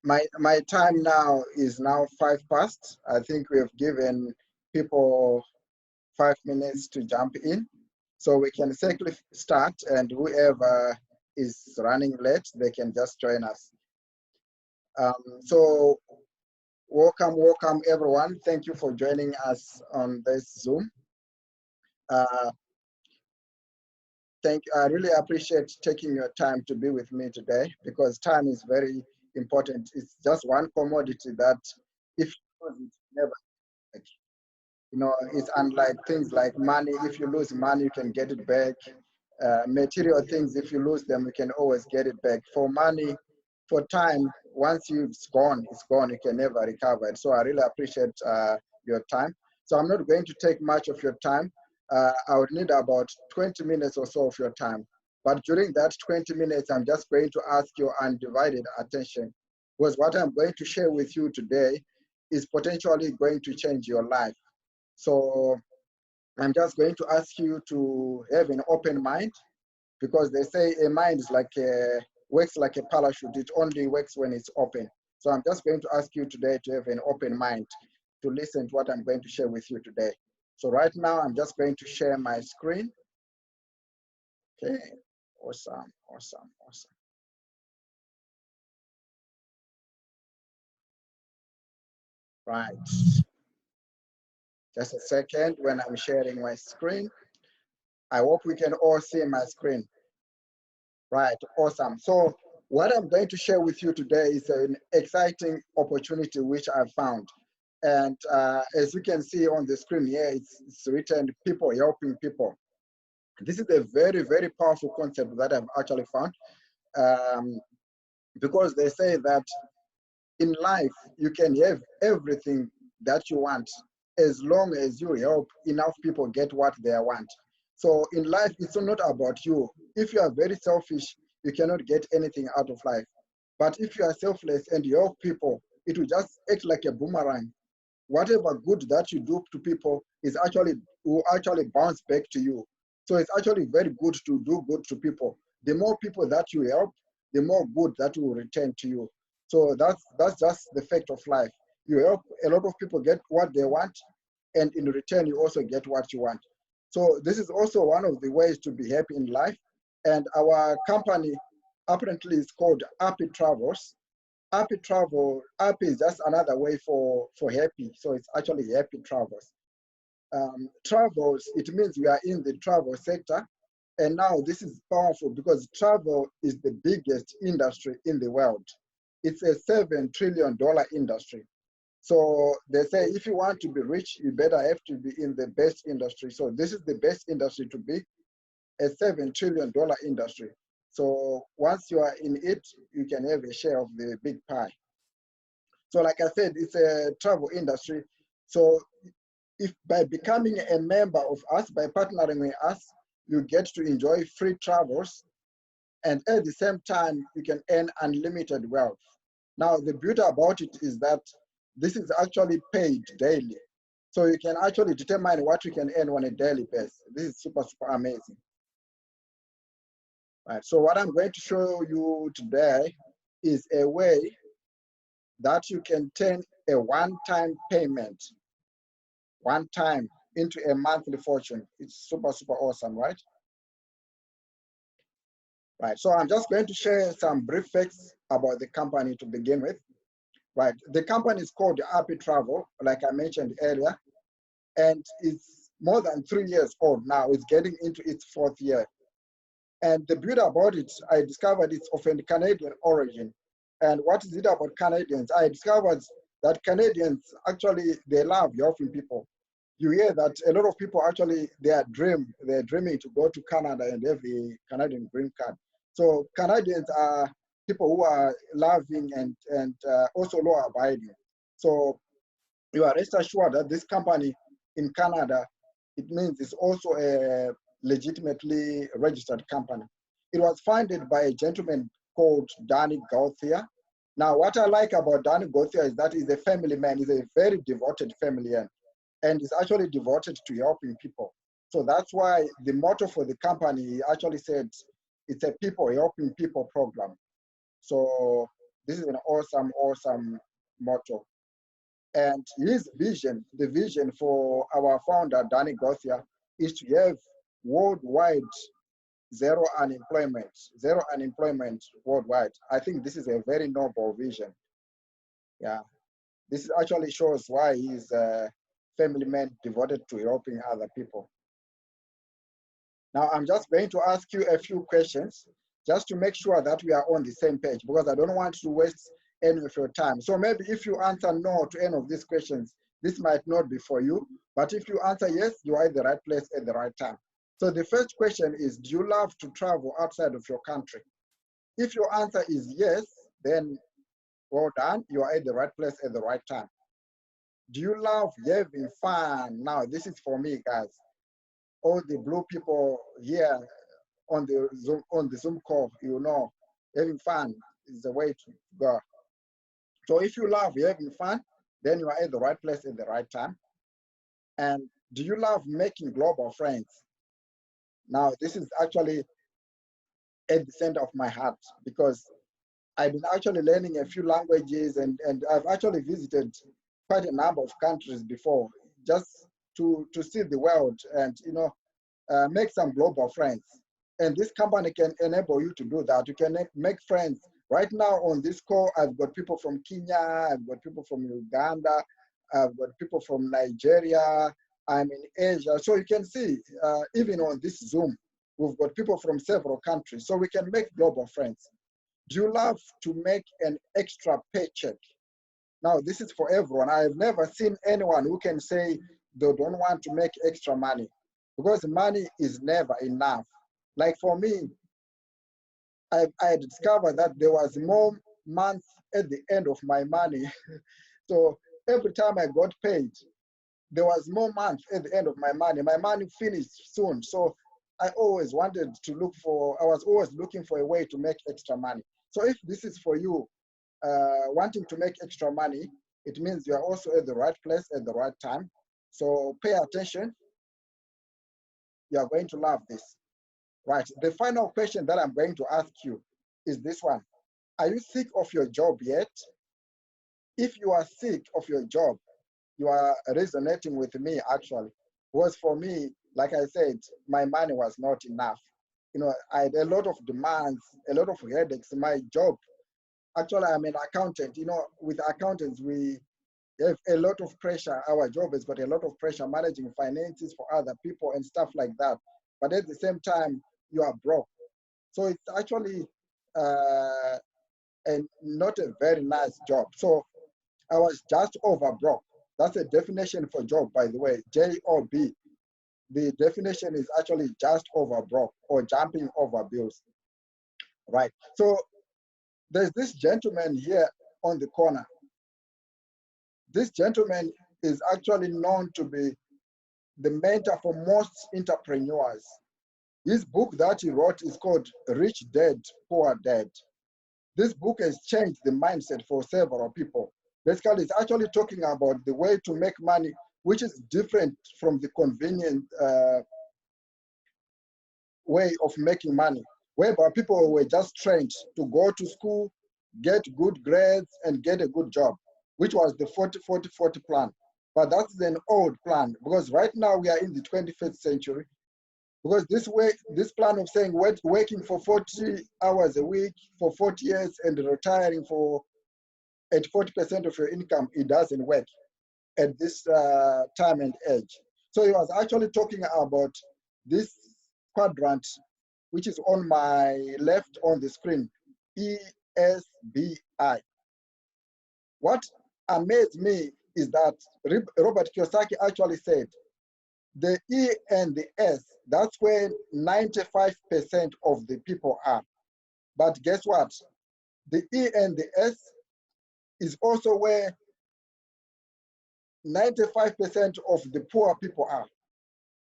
My time now is now 5 past. I think we have given people 5 minutes to jump in. So we can safely start, and whoever is running late, they can just join us. So welcome everyone. Thank you for joining us on this Zoom. I really appreciate taking your time to be with me today, because time is very important. It's just one commodity that if you lose it, never back. You know, it's unlike things like money. If you lose money, you can get it back. Material things, if you lose them, you can always get it back. For money, for time, once it's gone, it's gone. You can never recover it. So I really appreciate your time. So I'm not going to take much of your time. I would need about 20 minutes or so of your time. But during that 20 minutes, I'm just going to ask your undivided attention, because what I'm going to share with you today is potentially going to change your life. So I'm just going to ask you to have an open mind, because they say a mind is like works like a parachute. It only works when it's open. So I'm just going to ask you today to have an open mind to listen to what I'm going to share with you today. So right now, I'm just going to share my screen. Okay, awesome. Right, just a second when I'm sharing my screen. I hope we can all see my screen. Right, awesome. So what I'm going to share with you today is an exciting opportunity which I found. And as you can see on the screen here, it's written people helping people. This is a very, very powerful concept that I've actually found, because they say that in life, you can have everything that you want as long as you help enough people get what they want. So in life, it's not about you. If you are very selfish, you cannot get anything out of life. But if you are selfless and you help people, it will just act like a boomerang. Whatever good that you do to people will actually bounce back to you. So it's actually very good to do good to people. The more people that you help, the more good that will return to you. So that's just the fact of life. You help a lot of people get what they want, and in return, you also get what you want. So this is also one of the ways to be happy in life. And our company apparently is called APPI Travels. APPI is just another way for happy. So it's actually Happy Travels. Travels, it means we are in the travel sector. And now this is powerful because travel is the biggest industry in the world. It's a $7 trillion industry. So they say if you want to be rich, you better have to be in the best industry. So this is the best industry to be, a $7 trillion industry. So once you are in it, you can have a share of the big pie. So like I said, it's a travel industry. So if by becoming a member of us, by partnering with us, you get to enjoy free travels, and at the same time, you can earn unlimited wealth. Now, the beauty about it is that this is actually paid daily. So you can actually determine what you can earn on a daily basis. This is super, super amazing. Right, so what I'm going to show you today is a way that you can turn a one-time payment, one time, into a monthly fortune. It's super, super awesome, right? Right, so I'm just going to share some brief facts about the company to begin with. Right, the company is called APPI Travel, like I mentioned earlier, and it's more than 3 years old now. It's getting into its 4th year. And the beauty about it, I discovered it's of a Canadian origin. And what is it about Canadians? I discovered that Canadians actually, they love helping people. You hear that a lot of people actually, they're dreaming to go to Canada and have the Canadian green card. So Canadians are people who are loving and also law abiding. So you are rest assured that this company in Canada, it means it's also a legitimately registered company. It was founded by a gentleman called Danny Gauthier. Now, what I like about Danny Gauthier is that he's a family man. He's a very devoted family man, and he's actually devoted to helping people. So that's why the motto for the company actually said it's a people helping people program. So This is an awesome, awesome motto. And his vision, the vision for our founder, Danny Gothia, is to have worldwide zero unemployment worldwide. I think this is a very noble vision. Yeah, this actually shows why he's a family man devoted to helping other people. Now, I'm just going to ask you a few questions just to make sure that we are on the same page, because I don't want to waste any of your time. So maybe if you answer no to any of these questions, this might not be for you. But if you answer yes, you are at the right place at the right time. So the first question is, do you love to travel outside of your country? If your answer is yes, then well done, you are at the right place at the right time. Do you love having fun? Now, this is for me, guys. All the blue people here on the Zoom call, you know, having fun is the way to go. So if you love having fun, then you are at the right place at the right time. And do you love making global friends? Now, this is actually at the center of my heart, because I've been actually learning a few languages, and I've actually visited quite a number of countries before, just to see the world and, you know, make some global friends. And this company can enable you to do that. You can make friends. Right now on this call, I've got people from Kenya, I've got people from Uganda, I've got people from Nigeria, I'm in Asia. So you can see, even on this Zoom, we've got people from several countries. So we can make global friends. Do you love to make an extra paycheck? Now, this is for everyone. I've never seen anyone who can say they don't want to make extra money, because money is never enough. Like for me, I discovered that there was more months at the end of my money. So every time I got paid, there was more months at the end of my money. My money finished soon. So I always wanted to I was always looking for a way to make extra money. So if this is for you, wanting to make extra money, it means you are also at the right place at the right time. So pay attention. You are going to love this. Right. The final question that I'm going to ask you is this one. Are you sick of your job yet? If you are sick of your job, you are resonating with me actually. Because for me, like I said, my money was not enough. You know, I had a lot of demands, a lot of headaches in my job. Actually, I'm an accountant. You know, with accountants, we have a lot of pressure. Our job has got a lot of pressure managing finances for other people and stuff like that. But at the same time, you are broke. So it's actually not a very nice job. So I was just over broke. That's a definition for job, by the way, J-O-B. The definition is actually just over broke or jumping over bills, right? So there's this gentleman here on the corner. This gentleman is actually known to be the mentor for most entrepreneurs. His book that he wrote is called Rich Dad, Poor Dad. This book has changed the mindset for several people. Basically, it's actually talking about the way to make money, which is different from the convenient way of making money, whereby people were just trained to go to school, get good grades, and get a good job, which was the 40-40-40 plan. But that's an old plan, because right now we are in the 21st century. Because this plan of saying working for 40 hours a week for 40 years and retiring at 40% of your income, it doesn't work at this time and age. So he was actually talking about this quadrant, which is on my left on the screen, ESBI. What amazed me is that Robert Kiyosaki actually said, the E and the S, that's where 95% of the people are. But guess what? The E and the S is also where 95% of the poor people are.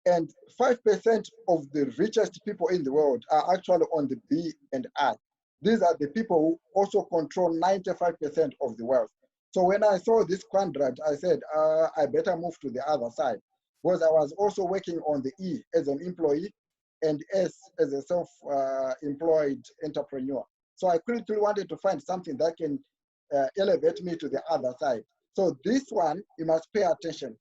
And 5% of the richest people in the world are actually on the B and I. These are the people who also control 95% of the wealth. So when I saw this quadrant, I said, I better move to the other side, because I was also working on the E as an employee and S as a self-employed entrepreneur. So I quickly wanted to find something that can elevate me to the other side. So this one, you must pay attention.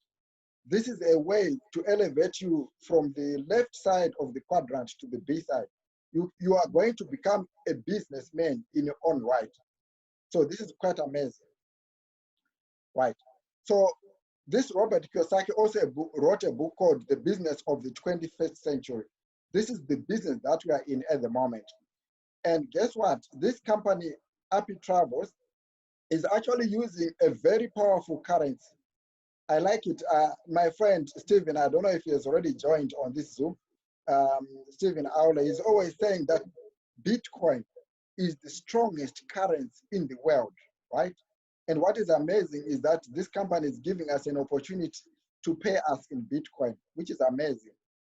This is a way to elevate you from the left side of the quadrant to the B side. You are going to become a businessman in your own right. So this is quite amazing, right? So this Robert Kiyosaki also wrote a book called The Business of the 21st Century. This is the business that we are in at the moment. And guess what? This company, APPI Travels, is actually using a very powerful currency. I like it. My friend Stephen, I don't know if he has already joined on this Zoom. Stephen Aule is always saying that Bitcoin is the strongest currency in the world, right? And what is amazing is that this company is giving us an opportunity to pay us in Bitcoin, which is amazing.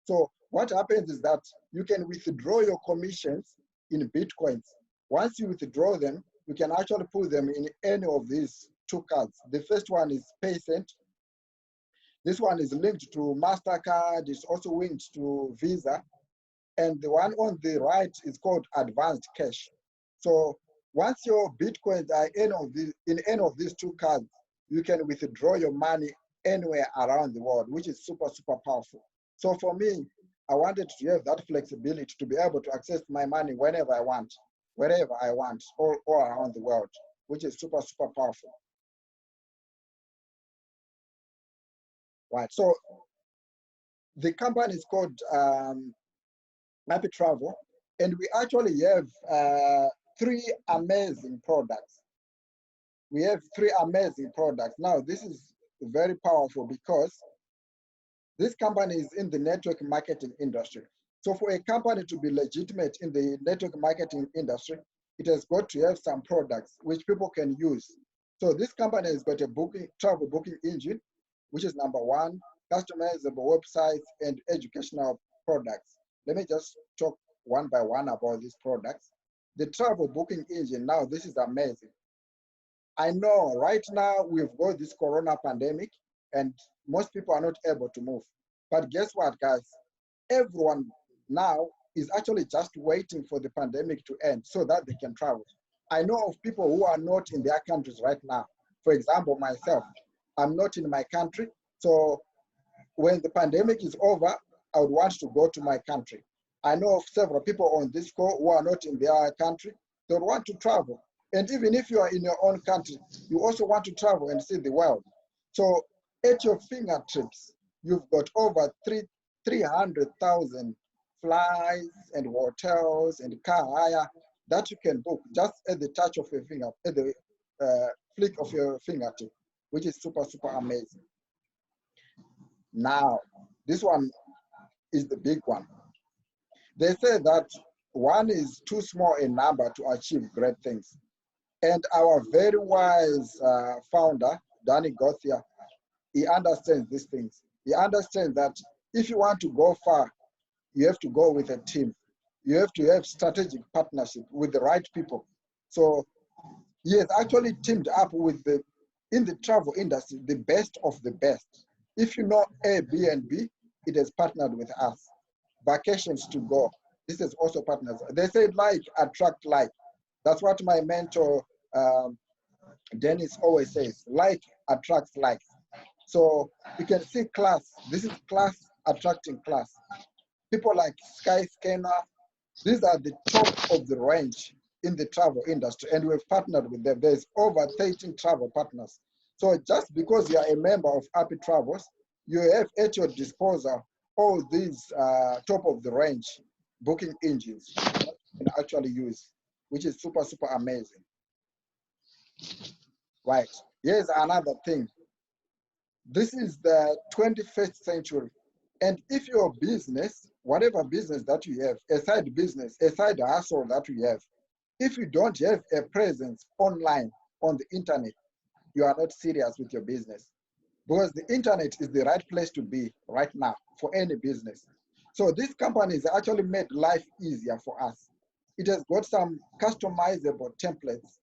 So what happens is that you can withdraw your commissions in Bitcoins. Once you withdraw them, you can actually put them in any of these two cards. The first one is PayCent. This one is linked to MasterCard. It's also linked to Visa. And the one on the right is called Advanced Cash. So once your Bitcoins are in any of these two cards, you can withdraw your money anywhere around the world, which is super, super powerful. So for me, I wanted to have that flexibility to be able to access my money whenever I want, wherever I want, all around the world, which is super, super powerful. Right, so the company is called APPI Travel, and we actually have three amazing products. We have three amazing products. Now, this is very powerful because this company is in the network marketing industry. So for a company to be legitimate in the network marketing industry, it has got to have some products which people can use. So this company has got a travel booking engine, which is number one, customizable websites and educational products. Let me just talk one by one about these products. The travel booking engine, now this is amazing. I know right now we've got this corona pandemic and most people are not able to move. But guess what, guys? Everyone now is actually just waiting for the pandemic to end so that they can travel. I know of people who are not in their countries right now. For example, myself, I'm not in my country. So when the pandemic is over, I would want to go to my country. I know of several people on this call who are not in their country. They want to travel. And even if you are in your own country, you also want to travel and see the world. So at your fingertips, you've got over 300,000 flights and hotels and car hire that you can book just at the touch of your finger, at the flick of your fingertip, which is super, super amazing. Now, this one is the big one. They say that one is too small a number to achieve great things. And our very wise founder, Danny Gothia, he understands these things. He understands that if you want to go far, you have to go with a team. You have to have strategic partnership with the right people. So he has actually teamed up with in the travel industry, the best of the best. If you know Airbnb, it has partnered with us. Vacations to go, this is also partners. They say like attract like. That's what my mentor, Dennis, always says, like attracts like. So you can see class, this is class attracting class. People like Skyscanner, these are the top of the range in the travel industry, and we've partnered with them. There's over 13 travel partners. So just because you are a member of APPI Travels, you have at your disposal all these top of the range booking engines that you can actually use, which is super, super amazing. Right, here's another thing. This is the 21st century. And if your business, whatever business that you have, a side business, a side hustle that you have, if you don't have a presence online on the internet, you are not serious with your business. Because the internet is the right place to be right now for any business. So this company has actually made life easier for us. It has got some customizable templates.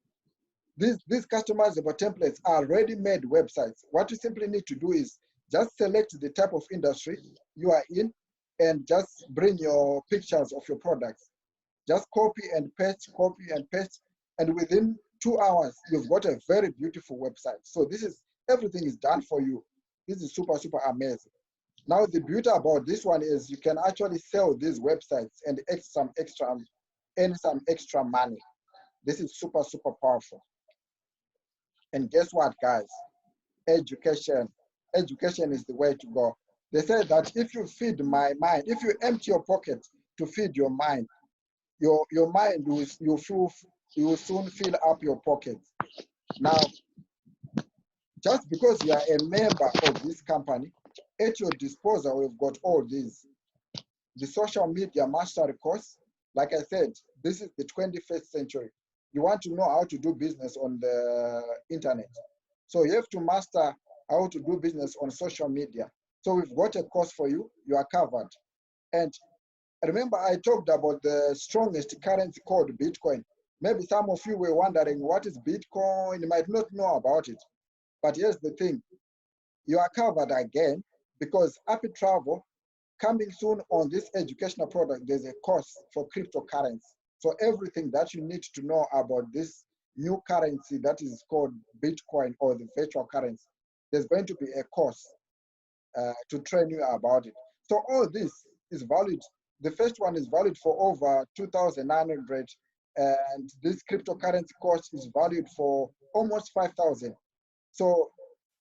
These customizable templates are ready-made websites. What you simply need to do is just select the type of industry you are in and just bring your pictures of your products. Just copy and paste, and within 2 hours, you've got a very beautiful website. So everything is done for you. This is super, super amazing. Now, the beauty about this one is you can actually sell these websites and earn some extra money. This is super, super powerful. And guess what, guys? Education. Education is the way to go. They say that if you feed my mind, if you empty your pocket to feed your mind, your mind you will soon fill up your pockets. Now, just because you are a member of this company, at your disposal, we've got all these. The social media mastery course, like I said, this is the 21st century. You want to know how to do business on the internet. So you have to master how to do business on social media. So we've got a course for you. You are covered. And remember, I talked about the strongest currency called Bitcoin. Maybe some of you were wondering, what is Bitcoin? You might not know about it. But here's the thing. You are covered again because APPI Travel, coming soon on this educational product, there's a course for cryptocurrency. So everything that you need to know about this new currency that is called Bitcoin or the virtual currency, there's going to be a course to train you about it. So all this is valid. The first one is valid for over 2,900, and this cryptocurrency course is valued for almost 5,000. So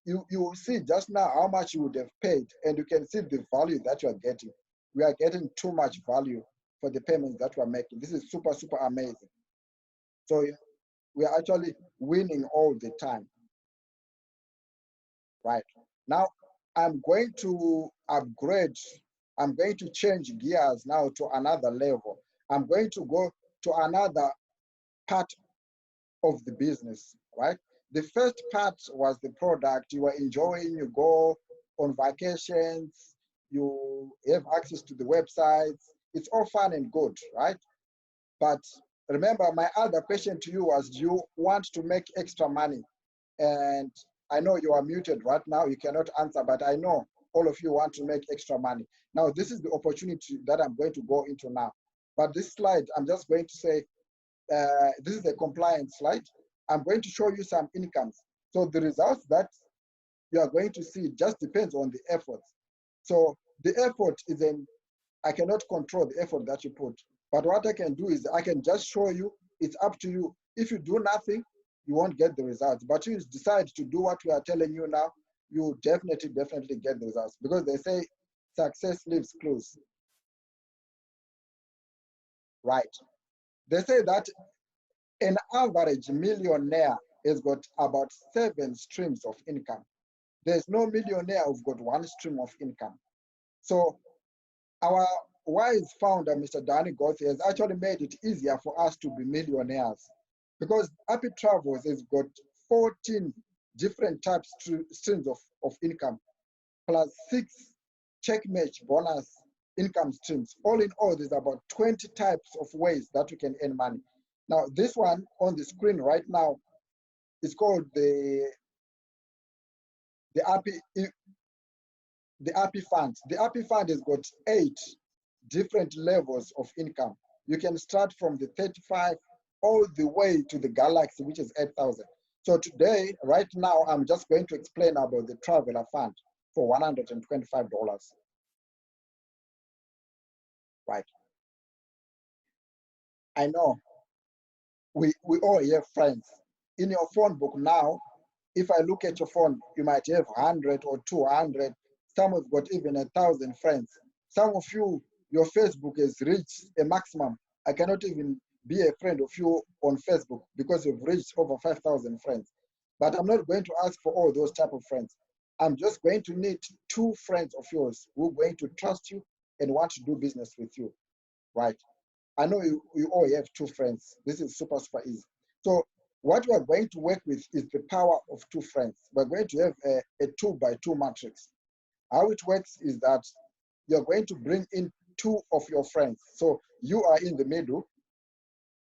you will see just now how much you would have paid, and you can see the value that you are getting. We are getting too much value for the payments that we're making. This is super, super amazing. So we are actually winning all the time. Right. Now, I'm going to upgrade. I'm going to change gears now to another level. I'm going to go to another part of the business, right? The first part was the product. You were enjoying, you go on vacations, you have access to the websites. It's all fun and good, right? But remember, my other question to you was, do you want to make extra money? And I know you are muted right now, you cannot answer, but I know all of you want to make extra money. Now, this is the opportunity that I'm going to go into now. But this slide, I'm just going to say, this is a compliance slide. I'm going to show you some incomes. So the results that you are going to see just depends on the efforts. So the effort is I cannot control the effort that you put. But what I can do is I can just show you, it's up to you. If you do nothing, you won't get the results. But you decide to do what we are telling you now, you definitely get the results. Because they say success leaves clues. Right. They say that an average millionaire has got about 7 streams of income. There's no millionaire who's got 1 stream of income. So our wise founder, Mr. Danny Gothi, has actually made it easier for us to be millionaires because APPI Travels has got 14 different types streams of income, plus 6 check match bonus income streams. All in all, there's about 20 types of ways that you can earn money. Now, this one on the screen right now is called the APPI fund. The APPI fund has got 8 different levels of income. You can start from the 35 all the way to the galaxy, which is 8,000. So today, right now, I'm just going to explain about the Traveler Fund for $125. Right. I know we all have friends. In your phone book now, if I look at your phone, you might have 100 or 200. Some have got even 1,000 friends. Some of you, your Facebook has reached a maximum. I cannot even be a friend of you on Facebook because you've reached over 5,000 friends. But I'm not going to ask for all those type of friends. I'm just going to need 2 friends of yours who are going to trust you and want to do business with you, right? I know you all have 2 friends. This is super, super easy. So what we are going to work with is the power of 2 friends. We're going to have a 2x2 matrix. How it works is that you're going to bring in 2 of your friends. So you are in the middle.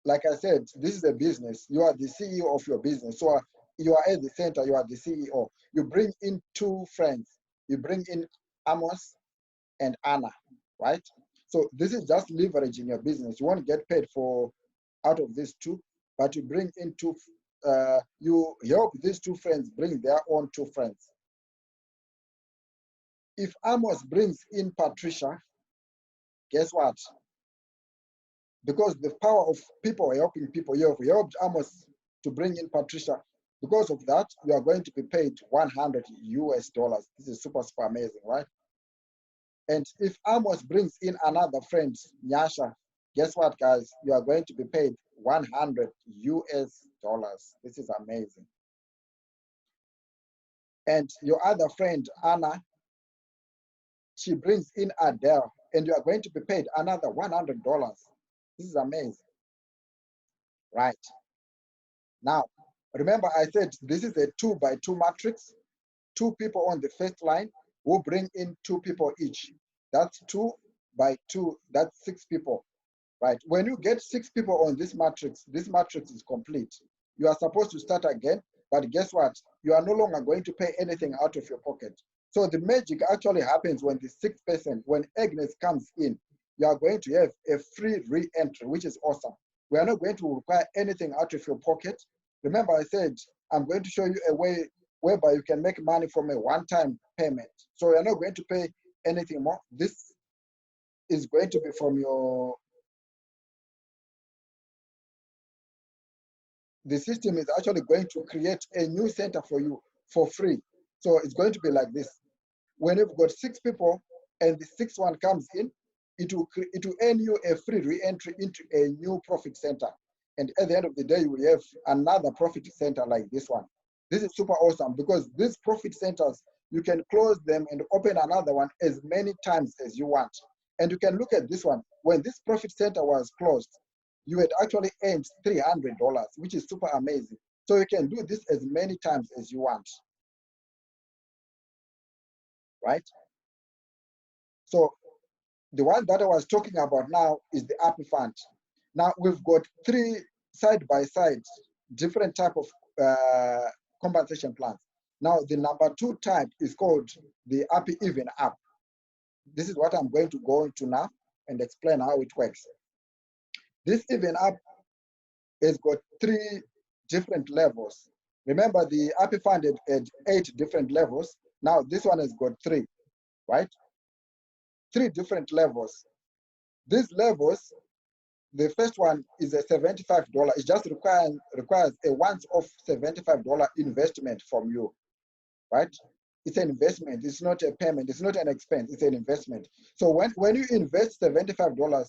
Like I said, this is a business. You are the CEO of your business. So you are at the center, you are the CEO. You bring in 2 friends. You bring in Amos and Anna, right? So this is just leveraging your business. You won't get paid for out of these two, but you bring in two, you help these two friends bring their own two friends. If Amos brings in Patricia, guess what? Because the power of people helping people, you have helped Amos to bring in Patricia. Because of that, you are going to be paid 100 US dollars. This is super, super amazing, right? And if Amos brings in another friend, Nyasha, guess what, guys? You are going to be paid 100 US dollars. This is amazing. And your other friend, Anna, she brings in Adele, and you are going to be paid another $100. This is amazing, right? Now, remember I said this is a 2-by-2 matrix. 2 people on the first line will bring in 2 people each. That's 2 by 2, that's 6 people, right? When you get 6 people on this matrix is complete. You are supposed to start again, but guess what? You are no longer going to pay anything out of your pocket. So the magic actually happens when the 6th person, when Agnes comes in, you are going to have a free re-entry, which is awesome. We are not going to require anything out of your pocket. Remember I said, I'm going to show you a way whereby you can make money from a one-time payment. So you're not going to pay anything more. This is going to be from your, the system is actually going to create a new center for you for free. So it's going to be like this. When you've got 6 people and the 6th one comes in, it will earn you a free re-entry into a new profit center. And at the end of the day, you will have another profit center like this one. This is super awesome because these profit centers, you can close them and open another one as many times as you want. And you can look at this one. When this profit center was closed, you had actually earned $300, which is super amazing. So you can do this as many times as you want, right? So the one that I was talking about now is the APPI fund. Now we've got 3 side-by-side different type of compensation plans. Now the number 2 type is called the APPI Even Up. This is what I'm going to go into now and explain how it works. This Even Up has got 3 different levels. Remember the APPI fund had 8 different levels. Now this one has got 3, right? 3 different levels. These levels, the first one is a $75. It just requires a once-off $75 investment from you, right? It's an investment. It's not a payment. It's not an expense. It's an investment. So when you invest $75,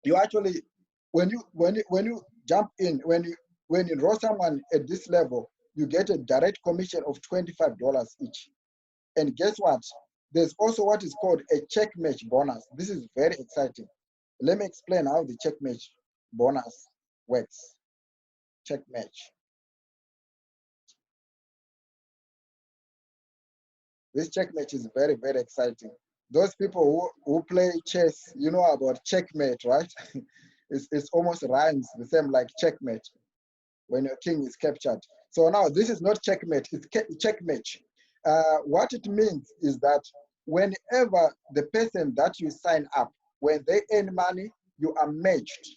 you actually, when you jump in, when you enroll someone at this level, you get a direct commission of $25 each. And guess what? There's also what is called a check match bonus. This is very exciting. Let me explain how the check match bonus works. Check match. This check match is very, very exciting. Those people who play chess, you know about checkmate, right? It's almost rhymes the same like checkmate when your king is captured. So now this is not checkmate, it's checkmate. What it means is that whenever the person that you sign up, when they earn money, you are matched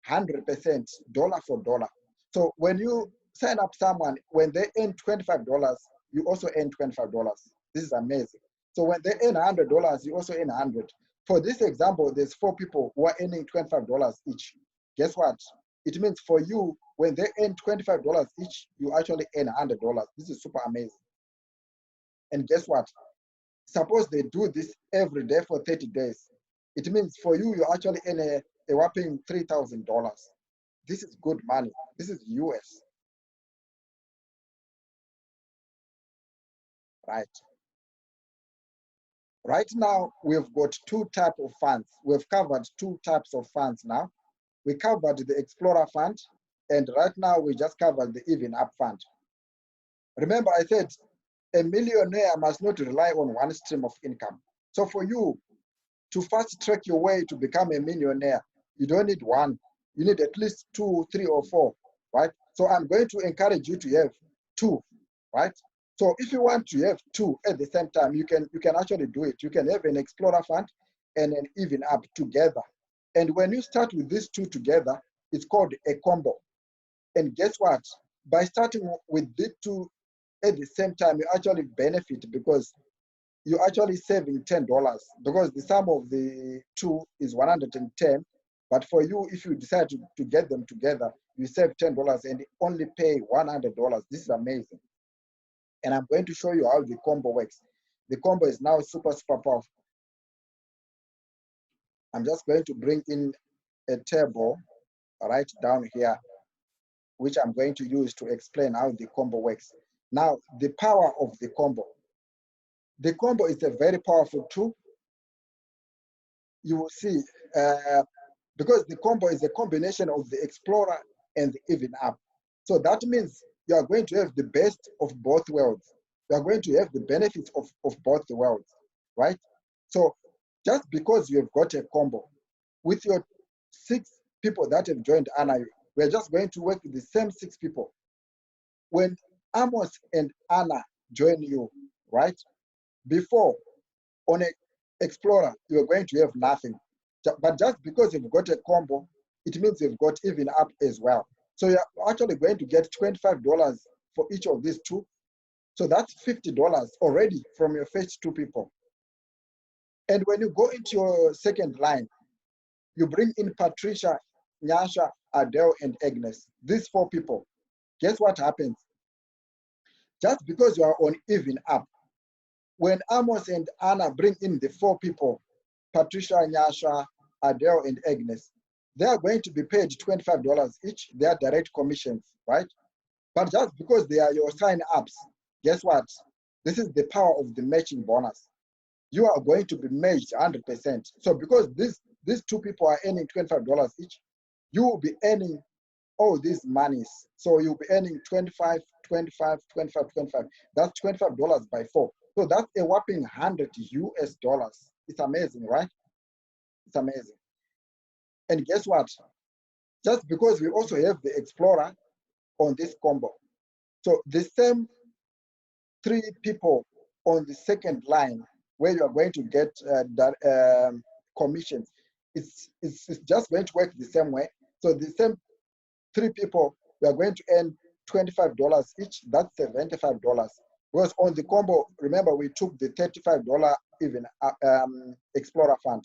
100% dollar for dollar. So when you sign up someone, when they earn $25, you also earn $25. This is amazing. So when they earn $100, you also earn 100. For this example, there's 4 people who are earning $25 each. Guess what? It means for you, when they earn $25 each, you actually earn $100. This is super amazing. And guess what? Suppose they do this every day for 30 days. It means for you, you actually earn a whopping $3,000. This is good money. This is US, right? Right now, we've got 2 types of funds. We've covered 2 types of funds now. We covered the Explorer Fund, and right now we just covered the Even Up Fund. Remember, I said a millionaire must not rely on one stream of income. So for you to fast track your way to become a millionaire, you don't need one. You need at least 2, 3, or 4, right? So I'm going to encourage you to have 2, right? So if you want to have 2 at the same time, you can actually do it. You can have an Explorer Fund and an even up together. And when you start with these two together, it's called a combo. And guess what? By starting with these two at the same time, you actually benefit because you're actually saving $10 because the sum of the two is 110. But for you, if you decide to get them together, you save $10 and only pay $100. This is amazing. And I'm going to show you how the combo works. The combo is now super powerful. I'm just going to bring in a table right down here, which I'm going to use to explain how the combo works. Now, the power of the combo. The combo is a very powerful tool. You will see, because the combo is a combination of the Explorer and the Even Up. So that means you are going to have the best of both worlds. You are going to have the benefits of both the worlds, right? So just because you have got a combo with your 6 people that have joined Anna, we're just going to work with the same 6 people. When Amos and Anna join you, right? Before, on an Explorer, you're going to have nothing. But just because you've got a combo, it means you've got Even Up as well. So you're actually going to get $25 for each of these two. So that's $50 already from your first 2 people. And when you go into your second line, you bring in Patricia, Nyasha, Adele, and Agnes. These 4 people. Guess what happens? Just because you are on Even Up, when Amos and Anna bring in the 4 people, Patricia, Nyasha, Adele, and Agnes, they are going to be paid $25 each. They are direct commissions, right? But just because they are your sign-ups, guess what? This is the power of the matching bonus. You are going to be matched 100%. So because these 2 people are earning $25 each, you will be earning all these monies. So you'll be earning 25, 25, 25, 25. That's $25 by 4. So that's a whopping $100 US. It's amazing, right? It's amazing. And guess what? Just because we also have the Explorer on this combo. So the same 3 people on the second line where you are going to get commissions, it's just going to work the same way. So the same 3 people, we are going to earn $25 each. That's $75. Because on the combo, remember we took the $35 even Explorer fund,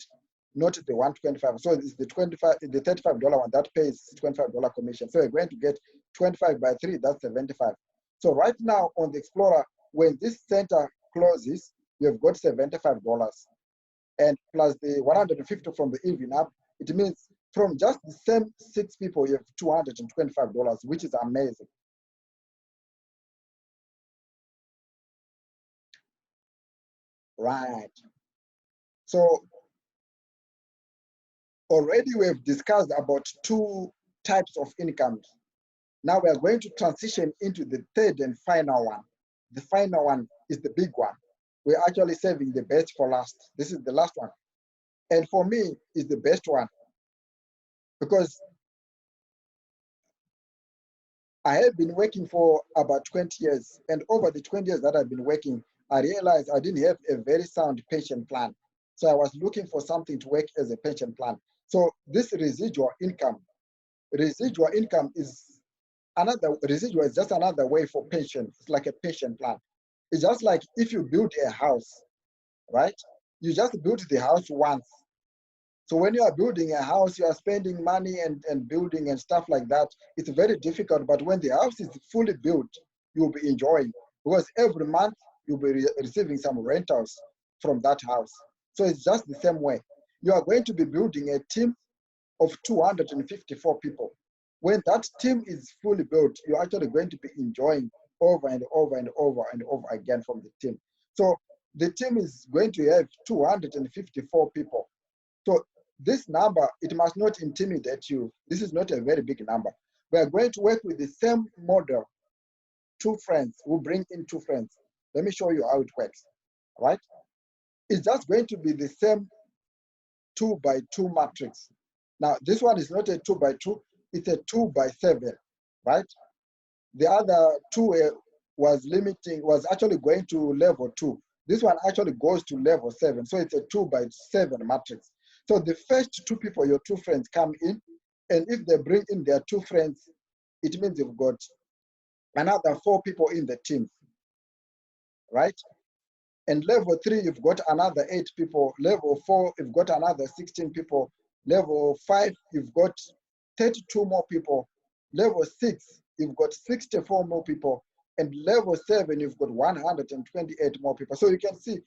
not the 125. So it's the $35 one that pays $25 commission. So you're going to get 25 by 3, that's 75. So right now on the Explorer, when this center closes, you've got $75. And plus the 150 from the Even Up, it means from just the same 6 people, you have $225, which is amazing. Right. So already we've discussed about 2 types of incomes. Now we are going to transition into the third and final one. The final one is the big one. We're actually saving the best for last. This is the last one. And for me, it's the best one because I have been working for about 20 years. And over the 20 years that I've been working, I realized I didn't have a very sound pension plan. So I was looking for something to work as a pension plan. So this residual income is residual is just another way for pension. It's like a pension plan. It's just like if you build a house, right? You just build the house once. So when you are building a house, you are spending money and building and stuff like that. It's very difficult, but when the house is fully built, you'll be enjoying because every month you'll be receiving some rentals from that house. So it's just the same way. You are going to be building a team of 254 people. When that team is fully built, you're actually going to be enjoying over and over and over and over again from the team. So the team is going to have 254 people. So this number, it must not intimidate you. This is not a very big number. We are going to work with the same model, 2 friends. We'll bring in 2 friends. Let me show you how it works, all right? It's just going to be the same 2 by 2 matrix. Now, this one is not a 2 by 2, it's a 2 by 7, right? The other 2 was actually going to level 2. This one actually goes to level 7. So it's a 2 by 7 matrix. So the first 2 people, your 2 friends, come in. And if they bring in their 2 friends, it means you've got another 4 people in the team, right? And level 3, you've got another 8 people. Level 4, you've got another 16 people. Level 5, you've got 32 more people. Level 6, you've got 64 more people. And level 7, you've got 128 more people. So you can see,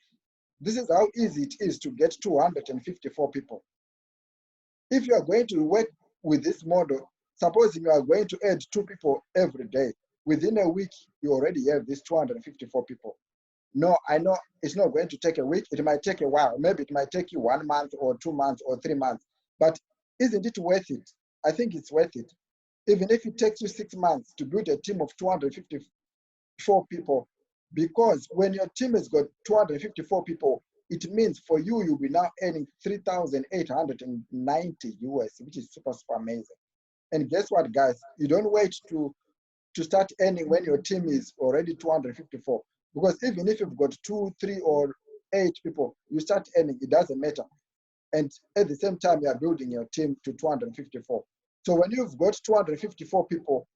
this is how easy it is to get 254 people. If you are going to work with this model, supposing you are going to add 2 people every day, within a week, you already have these 254 people. No, I know it's not going to take a week. It might take a while. Maybe it might take you 1 month or 2 months or 3 months. But isn't it worth it? I think it's worth it. Even if it takes you 6 months to build a team of 254 people, because when your team has got 254 people, it means for you, you'll be now earning 3,890 US, which is super, super amazing. And guess what, guys? You don't wait to start earning when your team is already 254. Because even if you've got 2, 3, or 8 people, you start earning, it doesn't matter. And at the same time, you are building your team to 254. So when you've got 254 people,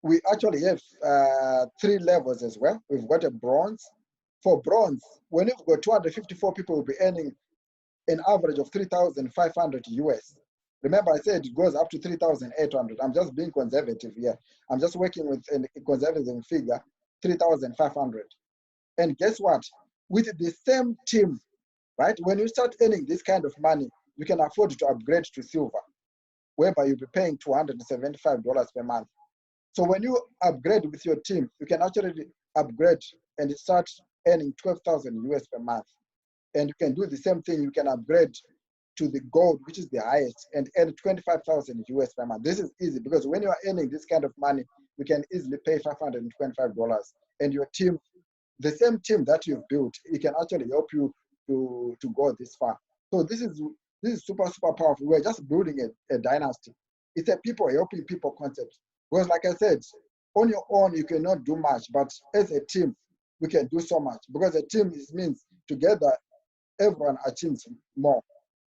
we actually have 3 levels as well. We've got a bronze. For bronze, when you've got 254 people, will be earning an average of 3,500 US. Remember, I said it goes up to 3,800. I'm just being conservative here. I'm just working with a conservative figure, 3,500. And guess what? With the same team, right? When you start earning this kind of money, you can afford to upgrade to silver, whereby you'll be paying $275 per month. So when you upgrade with your team, you can actually upgrade and start earning 12,000 US per month. And you can do the same thing. You can upgrade to the gold, which is the highest, and earn 25,000 US per month. This is easy because when you are earning this kind of money, you can easily pay $525. And your team, the same team that you've built, it can actually help you to go this far. So this is super, super powerful. We're just building a dynasty. It's a people helping people concept. Because like I said, on your own, you cannot do much, but as a team, we can do so much. Because a team means together, everyone achieves more.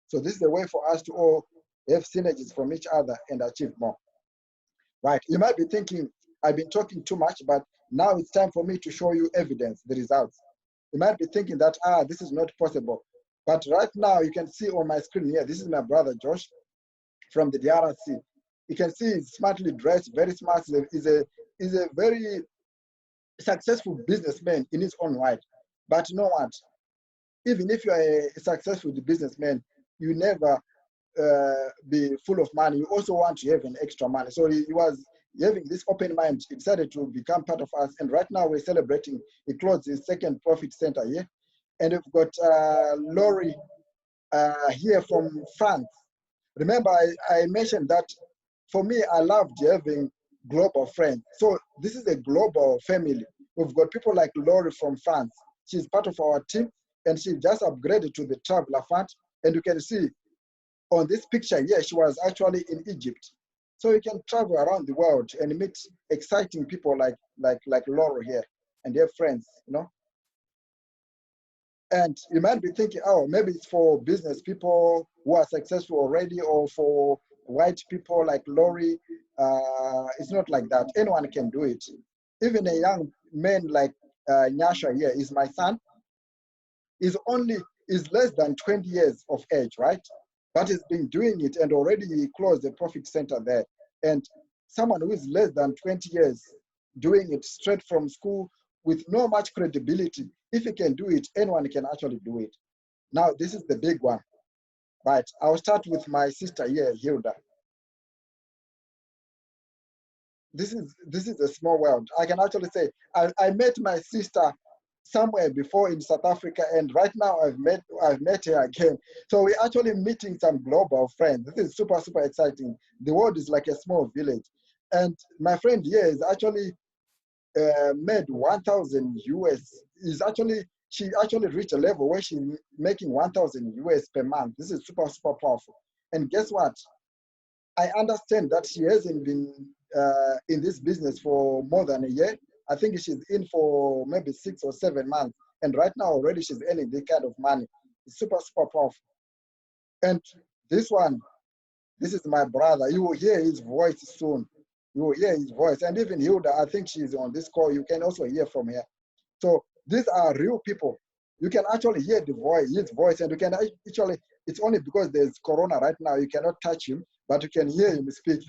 So this is a way for us to all have synergies from each other and achieve more. Right, you might be thinking, I've been talking too much, but now it's time for me to show you evidence, the results. You might be thinking that, this is not possible. But right now, you can see on my screen here, this is my brother, Josh, from the DRC. You can see he's smartly dressed, very smart. He's a very successful businessman in his own right. But you know what? Even if you are a successful businessman, you never be full of money. You also want to have an extra money. So he was having this open mind. He decided to become part of us. And right now we're celebrating. He closed his second profit center here. And we've got Laurie here from France. Remember, I mentioned that for me, I loved having global friends. So this is a global family. We've got people like Laurie from France. She's part of our team, and she just upgraded to the Traveler Fund. And you can see on this picture here, she was actually in Egypt. So you can travel around the world and meet exciting people like Laura here and their friends, you know. And you might be thinking, oh, maybe it's for business people who are successful already, or for white people like Laurie. It's not like that. Anyone can do it. Even a young man like Nyasha here is my son. Is less than 20 years of age, right? But he's been doing it and already he closed the profit center there. And someone who is less than 20 years doing it straight from school with no much credibility, if he can do it, anyone can actually do it. Now, this is the big one, right? I'll start with my sister here, Hilda. This is a small world. I can actually say, I met my sister somewhere before in South Africa, and right now I've met her again. So we're actually meeting some global friends. This is super, super exciting. The world is like a small village. And my friend here is actually made 1,000 US. She actually reached a level where she's making 1,000 US per month. This is super, super powerful. And guess what? I understand that she hasn't been in this business for more than a year, I think she's in for maybe 6 or 7 months. And right now already she's earning this kind of money. It's super, super powerful. And this one, this is my brother. You will hear his voice soon. You will hear his voice. And even Hilda, I think she's on this call. You can also hear from her. So these are real people. You can actually hear the voice, his voice, and you can actually, it's only because there's Corona right now, you cannot touch him, but you can hear him speak.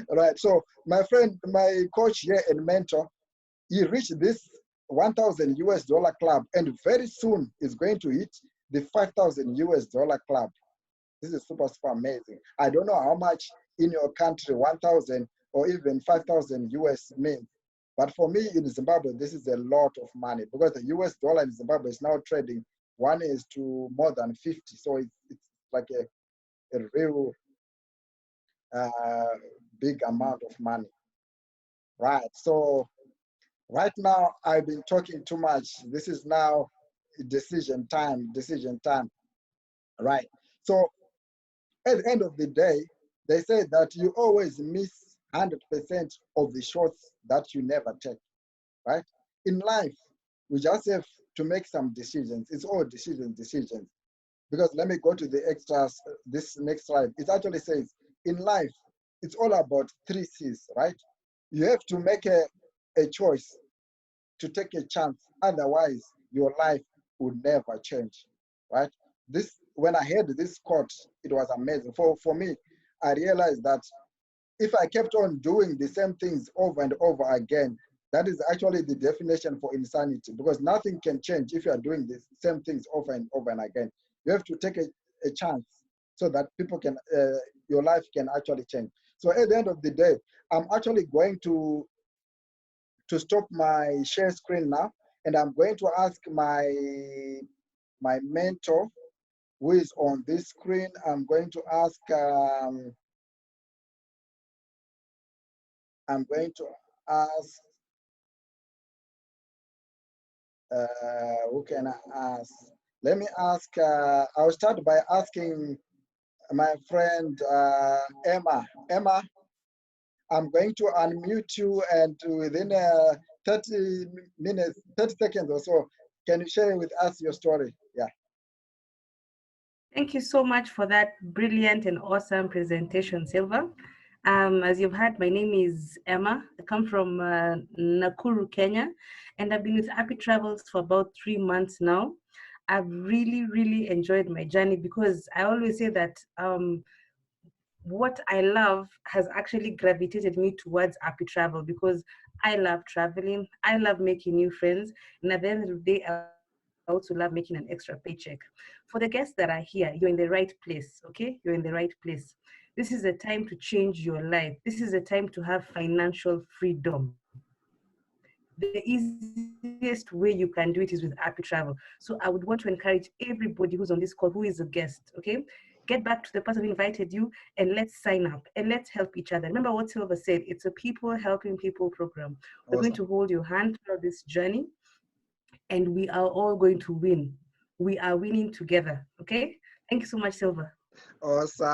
Right. So my friend, my coach here and mentor, he reached this 1,000 US dollar club, and very soon is going to hit the 5,000 US dollar club. This is super, super amazing. I don't know how much in your country 1,000 or even 5,000 US means. But for me in Zimbabwe, this is a lot of money because the US dollar in Zimbabwe is now trading 1:to more than 50. So it's like a real big amount of money. Right. So right now I've been talking too much. This is now decision time, decision time. Right. So at the end of the day, they say that you always miss 100% of the shots that you never take, right? In life, we just have to make some decisions. It's all decisions, decisions. Because let me go to the extras, this next slide. It actually says, in life, it's all about 3 C's, right? You have to make a choice to take a chance. Otherwise, your life would never change, right? This, when I heard this quote, it was amazing. For me, I realized that if I kept on doing the same things over and over again, that is actually the definition for insanity, because nothing can change if you are doing the same things over and over and again. You have to take a chance so that people can, your life can actually change. So at the end of the day, I'm actually going to stop my share screen now, and I'm going to ask my mentor who is on this screen. I'm going to ask, I'm going to ask, who can I ask? Let me ask, I'll start by asking my friend Emma. Emma, I'm going to unmute you, and within 30 minutes, 30 seconds or so, can you share with us your story? Yeah. Thank you so much for that brilliant and awesome presentation, Silva. As you've heard, my name is Emma. I come from Nakuru, Kenya, and I've been with APPI Travels for about 3 months now. I've really, really enjoyed my journey because I always say that what I love has actually gravitated me towards APPI Travel because I love traveling, I love making new friends, and at the end of the day, I also love making an extra paycheck. For the guests that are here, you're in the right place, okay? You're in the right place. This is a time to change your life. This is a time to have financial freedom. The easiest way you can do it is with APPI Travel. So I would want to encourage everybody who's on this call, who is a guest, okay? Get back to the person who invited you and let's sign up and let's help each other. Remember what Silva said, it's a people helping people program. We're going to hold your hand Awesome. throughout this journey and we are all going to win. We are winning together, okay? Thank you so much, Silva. Awesome,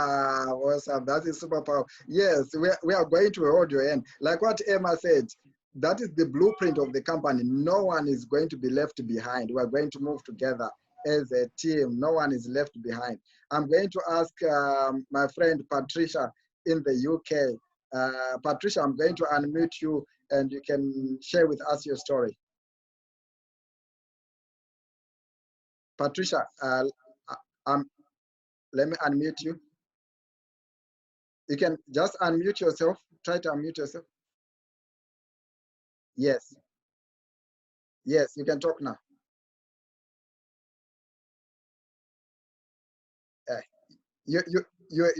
awesome. That is super powerful. Yes, we are going to hold your hand. Like what Emma said, that is the blueprint of the company. No one is going to be left behind. We are going to move together as a team. No one is left behind. I'm going to ask my friend Patricia in the UK. Patricia, I'm going to unmute you and you can share with us your story. Patricia, um, let me unmute you. You can just unmute yourself. Try to unmute yourself. Yes. Yes, you can talk now. Uh, you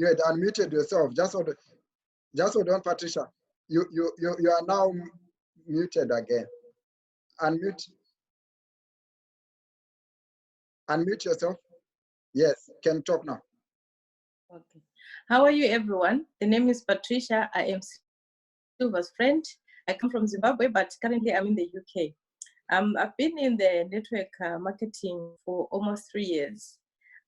had unmuted yourself. Just hold on, Patricia. You are now muted again. Unmute unmute yourself. Yes, can talk now. Okay. How are you, everyone? The name is Patricia. I am Silva's friend. I come from Zimbabwe, but currently I'm in the UK. I've been in the network marketing for almost 3 years,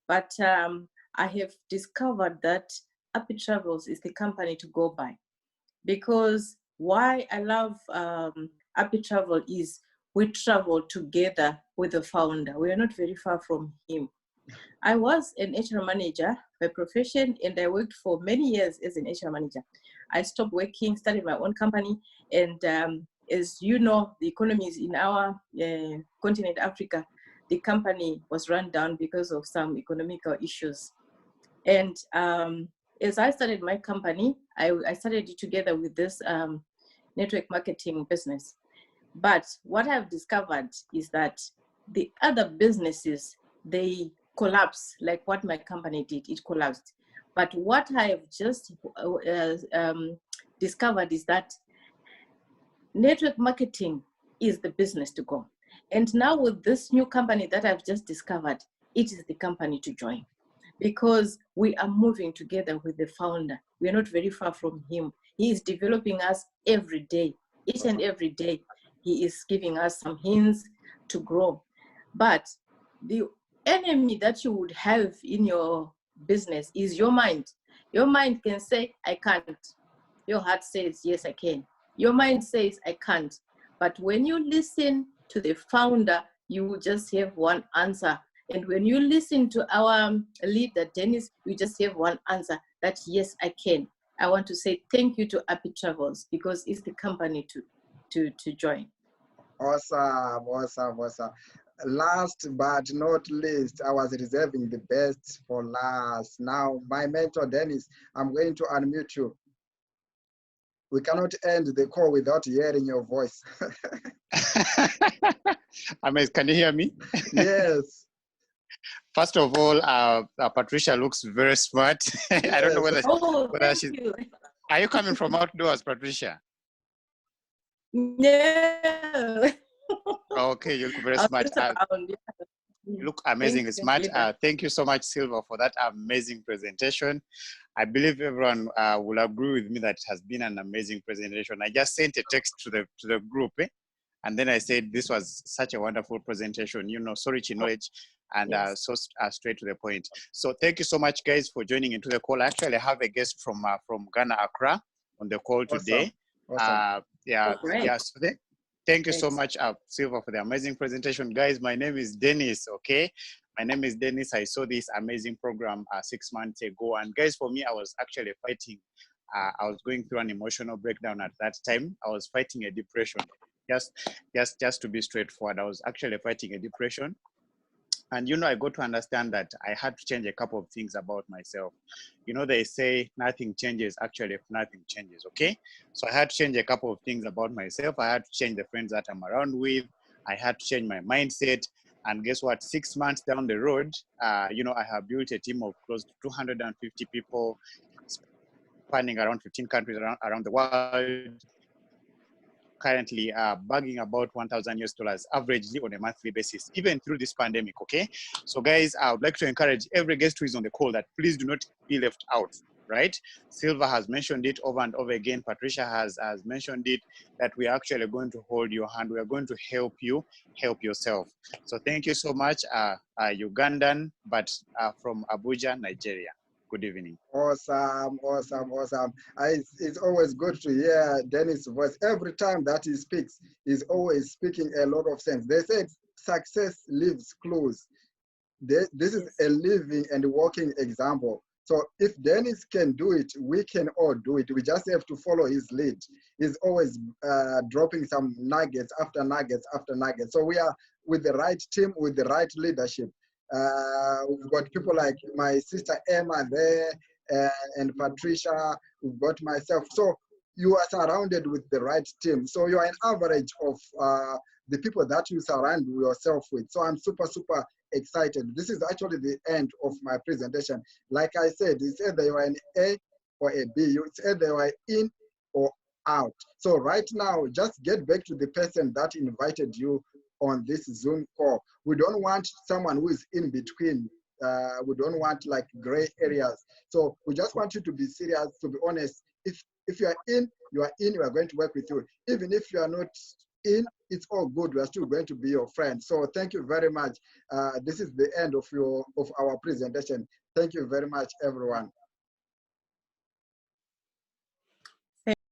but I have discovered that APPI Travels is the company to go by because why I love APPI Travel is we travel together with the founder. We are not very far from him. I was an HR manager by profession, and I worked for many years as an HR manager. I stopped working, started my own company, and as you know, the economies in our continent, Africa, the company was run down because of some economical issues. And as I started my company, I started it together with this network marketing business. But what I've discovered is that the other businesses, they collapse, like what my company did, it collapsed. But what I have just discovered is that network marketing is the business to go. And now with this new company that I've just discovered, it is the company to join, because we are moving together with the founder. We're not very far from him. He is developing us every day, each and every day. He is giving us some hints to grow. But the enemy that you would have in your business is your mind. Your mind can say, I can't. Your heart says, yes, I can. Your mind says, I can't. But when you listen to the founder, you will just have one answer. And when you listen to our leader, Dennis, you just have one answer, that yes, I can. I want to say thank you to APPI Travels, because it's the company to join. Awesome, awesome, awesome. Last but not least, I was reserving the best for last. Now, my mentor, Dennis, I'm going to unmute you. We cannot end the call without hearing your voice. Amazing. Can you hear me? Yes. First of all, Patricia looks very smart. Yes. I don't know whether she's. You. Are you coming from outdoors, Patricia? No. Okay, you look very smart. You look amazing, smart. Thank you so much, Silva, for that amazing presentation. I believe everyone will agree with me that it has been an amazing presentation. I just sent a text to the group, and then I said this was such a wonderful presentation. You know, so rich in knowledge and Yes. so straight to the point. So thank you so much, guys, for joining into the call. Actually, I have a guest from Ghana, Accra, on the call today. Awesome. So thank you so much, Silva, for the amazing presentation. Guys, my name is Dennis, okay? My name is Dennis. I saw this amazing program 6 months ago. And guys, for me, I was actually fighting. I was going through an emotional breakdown at that time. I was fighting a depression. Just to be straightforward, I was actually fighting a depression. And, you know, I got to understand that I had to change a couple of things about myself. You know, they say nothing changes actually if nothing changes, okay? So I had to change a couple of things about myself. I had to change the friends that I'm around with. I had to change my mindset. And guess what? 6 months down the road, you know, I have built a team of close to 250 people, spanning around 15 countries around the world. Currently bagging about $1,000 averagely on a monthly basis, even through this pandemic, okay? So guys, I would like to encourage every guest who is on the call that please do not be left out, right? Silva has mentioned it over and over again. Patricia has mentioned it, that we are actually going to hold your hand. We are going to help you help yourself. So thank you so much, Ugandan, but from Abuja, Nigeria. Good evening. Awesome, awesome, awesome. It's always good to hear Dennis' voice. Every time that he speaks, he's always speaking a lot of sense. They said success leaves clues. This is a living and working example. So if Dennis can do it, we can all do it. We just have to follow his lead. He's always dropping some nuggets after nuggets after nuggets. So we are with the right team, with the right leadership. We've got people like my sister Emma there and Patricia. We've got myself. So you are surrounded with the right team. So you are an average of the people that you surround yourself with. So I'm super, super excited. This is actually the end of my presentation. Like I said, it's either you are an A or a B. It's either you are in or out. So right now, just get back to the person that invited you on this Zoom call. We don't want someone who is in between. We don't want like gray areas. So we just want you to be serious, to be honest. If you are in, you are in, we are going to work with you. Even if you are not in, it's all good. We are still going to be your friend. So thank you very much. This is the end of our presentation. Thank you very much, everyone.